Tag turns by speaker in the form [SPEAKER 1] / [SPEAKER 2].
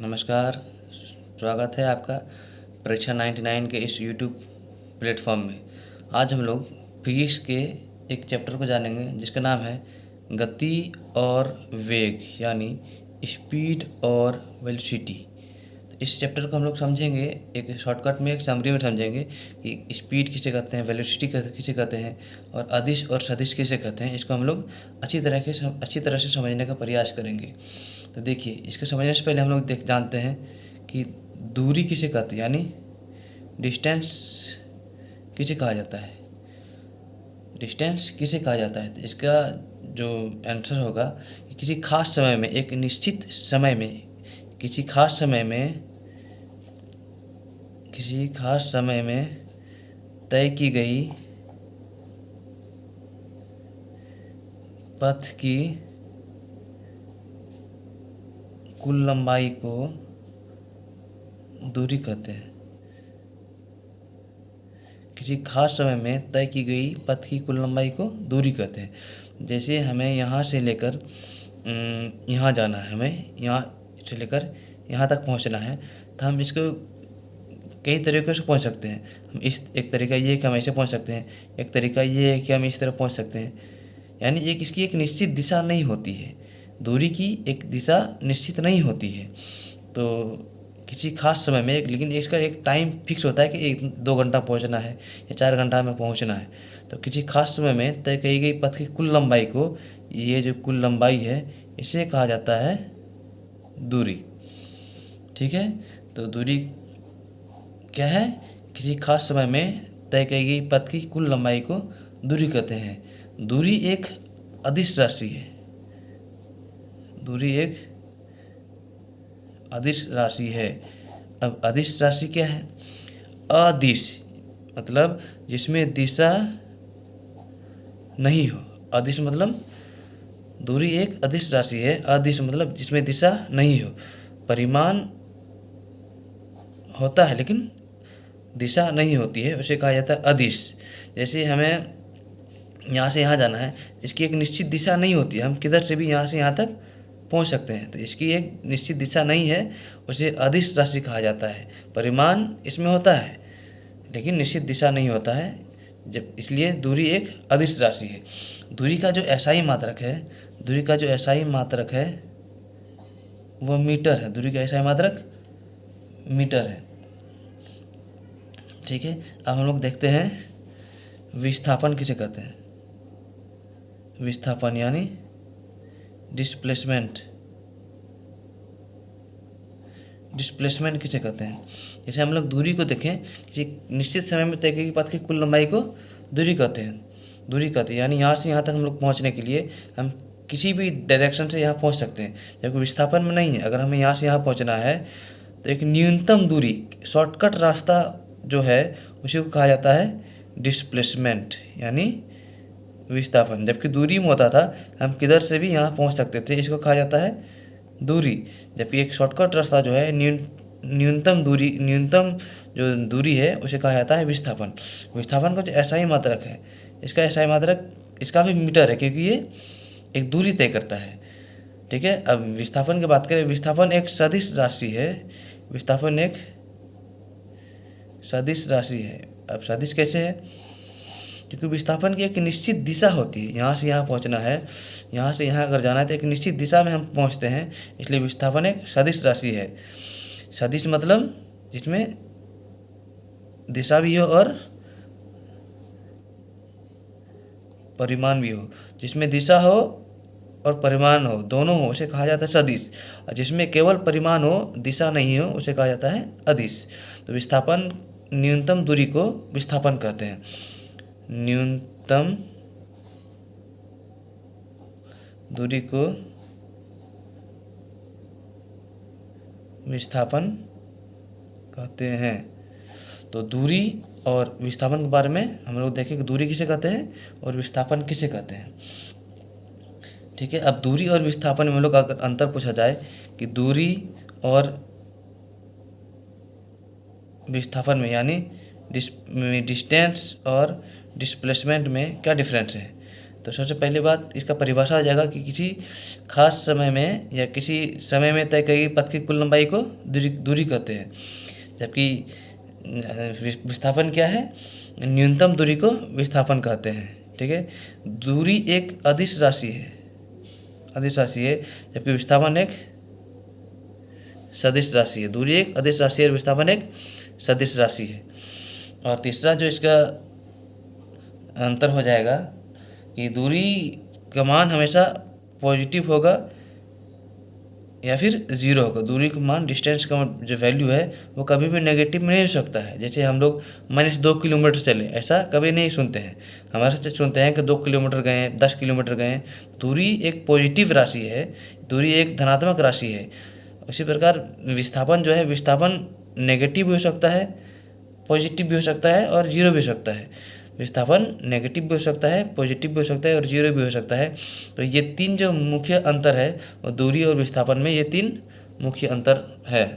[SPEAKER 1] नमस्कार। स्वागत है आपका परीक्षा 99 के इस यूट्यूब प्लेटफॉर्म में। आज हम लोग फिजिक्स के एक चैप्टर को जानेंगे जिसका नाम है गति और वेग, यानी स्पीड और वेलोसिटी। तो इस चैप्टर को हम लोग समझेंगे, एक शॉर्टकट में, एक समरी में समझेंगे कि स्पीड किसे कहते हैं, वेलोसिटी किसे कहते हैं और अदिश और सदिश किसे कहते हैं। इसको हम लोग अच्छी तरह से समझने का प्रयास करेंगे। तो देखिए, इसको समझने से पहले हम लोग जानते हैं कि दूरी किसे कहते हैं, यानी डिस्टेंस किसे कहा जाता है। डिस्टेंस किसे कहा जाता है, तो इसका जो आंसर होगा कि किसी खास समय में, एक निश्चित समय में, किसी खास समय में तय की गई पथ की कुल लंबाई को दूरी कहते हैं। किसी खास समय में तय की गई पथ की कुल लंबाई को दूरी कहते हैं। जैसे हमें यहाँ से लेकर यहाँ जाना है, हमें यहाँ से लेकर यहाँ तक पहुँचना है, तो हम इसको कई तरीक़ों से पहुँच सकते हैं। हम एक तरीका ये है कि हम ऐसे पहुँच सकते हैं, एक तरीका ये है कि हम इस तरह पहुँच सकते हैं। यानी इसकी एक निश्चित दिशा नहीं होती है, दूरी की एक दिशा निश्चित नहीं होती है। तो किसी खास समय में लेकिन इसका एक टाइम फिक्स होता है कि 1-2 घंटा पहुंचना है या 4 घंटा में पहुंचना है। तो किसी खास समय में तय की गई पथ की कुल लंबाई को, ये जो कुल लंबाई है, इसे कहा जाता है दूरी। ठीक है, तो दूरी क्या है? किसी खास समय में तय की गई पथ की कुल लंबाई को दूरी कहते हैं। दूरी एक अदिश राशि है। दूरी एक अदिश राशि है। अब अदिश राशि क्या है? अदिश मतलब जिसमें दिशा नहीं हो। अदिश मतलब दूरी एक अदिश राशि है। अदिश मतलब जिसमें दिशा नहीं हो। परिमाण होता है लेकिन दिशा नहीं होती है, उसे कहा जाता है अदिश। जैसे हमें यहाँ से यहाँ जाना है, इसकी एक निश्चित दिशा नहीं होती है, हम किधर से भी यहाँ से यहाँ तक पहुँच सकते हैं। तो इसकी एक निश्चित दिशा नहीं है, उसे अदिश राशि कहा जाता है। परिमाण इसमें होता है लेकिन निश्चित दिशा नहीं होता है, जब इसलिए दूरी एक अदिश राशि है। दूरी का जो एसआई मात्रक है, वो मीटर है। दूरी का एसआई मात्रक मीटर है। ठीक है, अब हम लोग देखते हैं विस्थापन किसे कहते हैं। विस्थापन यानी डिस्प्लेसमेंट किसे कहते हैं। जैसे हम लोग दूरी को देखें कि निश्चित समय में तय की पथ की कुल लंबाई को दूरी कहते हैं। यानी यहाँ से यहाँ तक हम लोग पहुँचने के लिए हम किसी भी डायरेक्शन से यहाँ पहुँच सकते हैं, जबकि विस्थापन में नहीं है। अगर हमें यहाँ से यहाँ पहुँचना है तो एक न्यूनतम दूरी, शॉर्टकट रास्ता जो है, उसी को कहा जाता है डिस्प्लेसमेंट यानी विस्थापन। जबकि दूरी में होता था हम किधर से भी यहाँ पहुँच सकते थे, इसको कहा जाता है दूरी। जबकि एक शॉर्टकट रास्ता जो है, न्यूनतम जो दूरी है, उसे कहा जाता है विस्थापन। विस्थापन का जो एसआई मात्रक है, इसका एसआई मात्रक इसका भी मीटर है, क्योंकि ये एक दूरी तय करता है। ठीक है, अब विस्थापन की बात करें। विस्थापन एक सदिश राशि है। अब सदिश कैसे है? क्योंकि विस्थापन की एक निश्चित दिशा होती है। यहाँ से यहाँ पहुँचना है, यहाँ से यहाँ अगर जाना है तो एक निश्चित दिशा में हम पहुँचते हैं, इसलिए विस्थापन एक सदिश राशि है। सदिश मतलब जिसमें दिशा भी हो और परिमाण भी हो। जिसमें दिशा हो और परिमाण हो, दोनों हो, उसे कहा जाता है सदिश। और जिसमें केवल परिमाण हो, दिशा नहीं हो, उसे कहा जाता है अदिश। तो विस्थापन, न्यूनतम दूरी को विस्थापन कहते हैं। न्यूनतम दूरी को विस्थापन कहते हैं। तो दूरी और विस्थापन के बारे में हम लोग देखें कि दूरी किसे कहते हैं और विस्थापन किसे कहते हैं। ठीक है, अब दूरी और विस्थापन में हम लोग अगर अंतर पूछा जाए कि दूरी और विस्थापन में, यानी डिस्टेंस और डिस्प्लेसमेंट में क्या डिफरेंस है, तो सबसे पहली बात इसका परिभाषा हो जाएगा कि किसी खास समय में या किसी समय में तय की गई पथ की कुल लंबाई को दूरी कहते हैं। जबकि विस्थापन क्या है? न्यूनतम दूरी को विस्थापन कहते हैं। ठीक है, दूरी एक अदिश राशि है, जबकि विस्थापन एक सदिश राशि है। दूरी एक अदिश राशि है और विस्थापन एक सदिश राशि है। और तीसरा जो इसका अंतर हो जाएगा कि दूरी का मान हमेशा पॉजिटिव होगा या फिर ज़ीरो होगा। दूरी का मान, डिस्टेंस का जो वैल्यू है वो कभी भी नेगेटिव में नहीं हो सकता है। जैसे हम लोग -2 किलोमीटर चले, ऐसा कभी नहीं सुनते हैं। हमारे से सुनते हैं कि 2 किलोमीटर गए, 10 किलोमीटर गए। दूरी एक पॉजिटिव राशि है, दूरी एक धनात्मक राशि है। उसी प्रकार विस्थापन जो है, विस्थापन नेगेटिव भी हो सकता है, पॉजिटिव भी हो सकता है और ज़ीरो भी हो सकता है। विस्थापन नेगेटिव भी हो सकता है, पॉजिटिव भी हो सकता है और ज़ीरो भी हो सकता है। तो ये तीन जो मुख्य अंतर है वो दूरी और विस्थापन में, ये तीन मुख्य अंतर है।